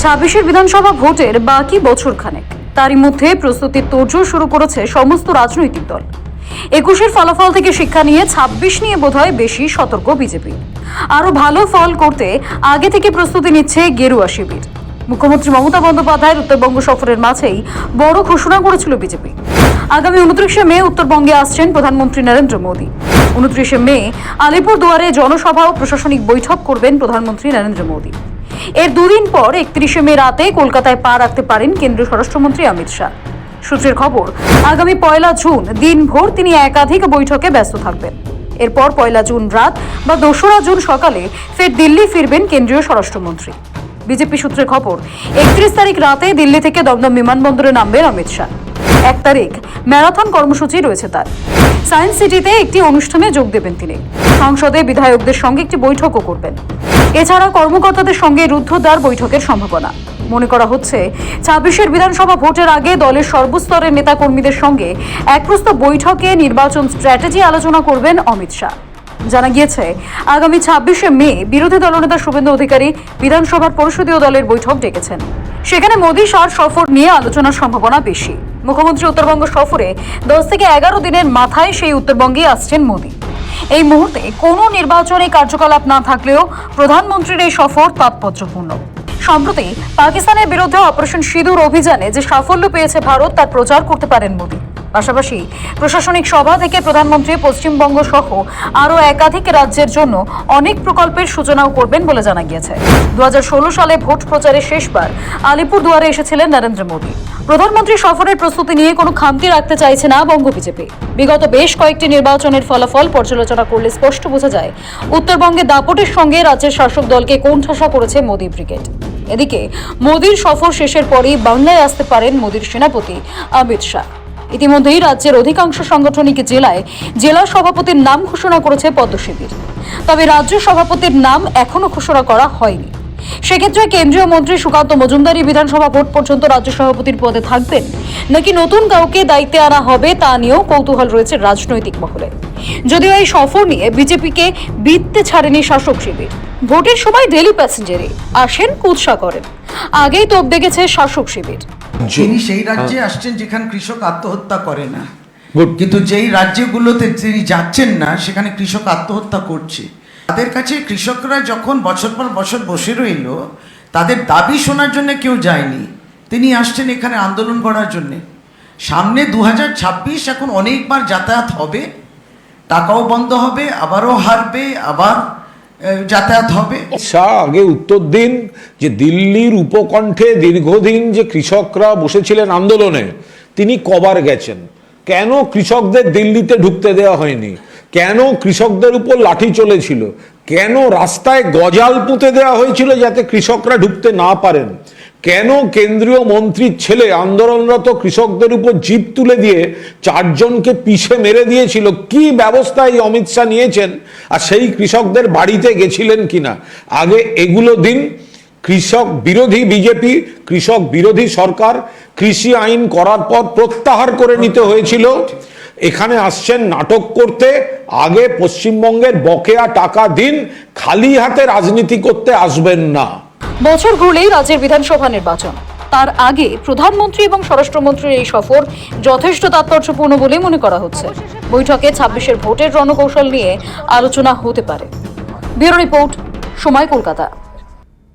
২৬ বিধানসভা ভোটের বাকি বছর খানেক, তারই মধ্যে প্রস্তুতির তোড়জোড় শুরু করেছে সমস্ত রাজনৈতিক দল। ২১-এর ফলাফল থেকে শিক্ষা নিয়ে ২৬ নিয়ে বোধহয় বেশি সতর্ক বিজেপি। আরো ভালো ফল করতে আগে থেকে প্রস্তুতি নিচ্ছে গেরুয়া শিবির। মুখ্যমন্ত্রী মমতা বন্দ্যোপাধ্যায়ের উত্তরবঙ্গ সফরের মাঝেই বড় ঘোষণা করেছিল বিজেপি। আগামী ২৯শে মে উত্তরবঙ্গে আসছেন প্রধানমন্ত্রী নরেন্দ্র মোদী। ২৯শে মে আলিপুরদুয়ারে জনসভা ও প্রশাসনিক বৈঠক করবেন প্রধানমন্ত্রী নরেন্দ্র মোদী। এর দুদিন পর ৩১শে মে রাতে কলকাতায় পা রাখতে পারেন কেন্দ্রীয় স্বরাষ্ট্রমন্ত্রী অমিত শাহ। সূত্রের খবর, আগামী ১লা জুন দিনভর তিনি একাধিক বৈঠকে ব্যস্ত থাকবেন। এরপর ১লা জুন রাত বা ২রা জুন সকালে ফের দিল্লি ফিরবেন কেন্দ্রীয় স্বরাষ্ট্রমন্ত্রী। বিজেপি সূত্রের খবর, ৩১ তারিখ রাতে দিল্লি থেকে দমদম বিমানবন্দরে নামবেন অমিত শাহ। ১ তারিখ ম্যারাথন কর্মসূচি রয়েছে তার। সায়েন্স সিটিতে একটি অনুষ্ঠানে যোগ দেবেন তিনি। সংসদে বিধায়কদের সঙ্গে একটি বৈঠকও করবেন। এছাড়া কর্মকর্তাদের সঙ্গে রুদ্ধদ্বার বৈঠকের সম্ভাবনা। মনে করা হচ্ছে ২৬-এর বিধানসভা ভোটের আগে দলের সর্বস্তরের নেতাকর্মীদের সঙ্গে এক প্রস্তাব বৈঠকে নির্বাচন স্ট্র্যাটেজি আলোচনা করবেন অমিত শাহ। জানা গিয়েছে, আগামী ২৬শে মে বিরোধী দলনেতা শুভেন্দু অধিকারী বিধানসভার পরিষদীয় দলের বৈঠক ডেকেছেন। সেখানে মোদী শাহর সফর নিয়ে আলোচনার সম্ভাবনা বেশি। মুখ্যমন্ত্রী উত্তরবঙ্গ সফরে ১০ থেকে ১১ দিনের মাথায় সেই উত্তরবঙ্গে আসছেন মোদী। এই মুহূর্তে কোনো নির্বাচনী কার্যকলাপ না থাকলেও প্রধানমন্ত্রীর এই সফর তাৎপর্যপূর্ণ। সম্প্রতি পাকিস্তানের বিরুদ্ধে অপারেশন সিঁদুর অভিযানে যে সাফল্য পেয়েছে ভারত, তার প্রচার করতে পারেন মোদী। পাশাপাশি প্রশাসনিক সভা থেকে প্রধানমন্ত্রী পশ্চিমবঙ্গ সহ আরও একাধিক রাজ্যের জন্য অনেক প্রকল্পের সূচনাও করবেন বলে জানা গিয়েছে। ২০১৬ সালে ভোট প্রচারে শেষবার আলিপুরদুয়ারে এসেছিলেন নরেন্দ্র মোদী। প্রধানমন্ত্রী সফরের প্রস্তুতি নিয়ে কোনো খামতি রাখতে চাইছে না বঙ্গ বিজেপি। বিগত বেশ কয়েকটি নির্বাচনের ফলাফল পর্যালোচনা করলে স্পষ্ট বোঝা যায়, উত্তরবঙ্গে দাপটের সঙ্গে রাজ্যের শাসক দলকে কোণঠাসা করেছে মোদী ব্রিগেড। এদিকে মোদীর সফর শেষের পরেই বাংলায় আসতে পারেন মোদীর সেনাপতি অমিত শাহ। ইতিমধ্যেই রাজ্যের অধিকাংশ সাংগঠনিক জেলায় জেলা সভাপতির নাম ঘোষণা করেছে পদ্ম শিবির। তবে রাজ্য সভাপতির নাম এখনো ঘোষণা করা হয়নি। সেক্ষেত্রে কেন্দ্রীয় মন্ত্রী সুকান্ত মজুমদারই বিধানসভা ভোট পর্যন্ত রাজ্য সভাপতির পদে থাকবেন নাকি নতুন কাউকে দায়িত্বে আনা হবে, তা নিয়েও কৌতূহল রয়েছে রাজনৈতিক মহলে। যদিও এই সফর নিয়ে বিজেপিকে বিততে ছাড়েনি শাসক শিবির। ভোটের সময় ডেলি প্যাসেঞ্জারে আসেন, কুৎসা করেন। আগেই তোপ দেখেছে শাসক শিবির। তিনি সেই রাজ্যে আসছেন যেখানে কৃষক আত্মহত্যা করে না, কিন্তু যেই রাজ্যগুলোতে তিনি যাচ্ছেন না সেখানে কৃষক আত্মহত্যা করছে। তাদের কাছে কৃষকরা যখন বছর পর বছর বসে রইল, তাদের দাবি শোনার জন্য কেউ যায়নি। তিনি আসছেন এখানে আন্দোলন করার জন্যে। সামনে ২০২৬, এখন অনেকবার যাতায়াত হবে, টাকাও বন্ধ হবে, আবারও হারবে, আবার যাতায়াত হবে। আগে উত্তর দিন যে দিল্লির উপকণ্ঠে দীর্ঘদিন যে কৃষকরা বসেছিলেন আন্দোলনে, তিনি কবার গেছেন? কেন কৃষকদের দিল্লিতে ঢুকতে দেওয়া হয়নি? কেন কৃষকদের উপর লাঠি চলেছিল? কেন রাস্তায় গজাল পুঁতে দেওয়া হয়েছিল যাতে কৃষকরা ঢুকতে না পারেন? কেন কেন্দ্রীয় মন্ত্রীর ছেলে আন্দোলনরত কৃষকদের উপর জিপ তুলে দিয়ে ৪ জনকে পিষে মেরে দিয়েছিল? কি ব্যবস্থা এই অমিত শাহ নিয়েছেন? আর সেই কৃষকদের বাড়িতে গেছিলেন কিনা? আগে এগুলো দিন। কৃষক বিরোধী বিজেপি, কৃষক বিরোধী সরকার কৃষি আইন করার পর প্রত্যাহার করে নিতে হয়েছিল। এখানে আসছেন নাটক করতে। আগে পশ্চিমবঙ্গের বকেয়া টাকা দিন, খালি হাতে রাজনীতি করতে আসবেন না। বছর ঘুরলেই রাজ্যের বিধানসভা নির্বাচন। তার আগে প্রধানমন্ত্রী এবং স্বরাষ্ট্রমন্ত্রীর এই সফর যথেষ্ট তাৎপর্যপূর্ণ বলে মনে করা হচ্ছে। বৈঠকে ২৬-এর ভোটের রণকৌশল নিয়ে আলোচনা হতে পারে। ব্যুরো রিপোর্ট, সময়, কলকাতা।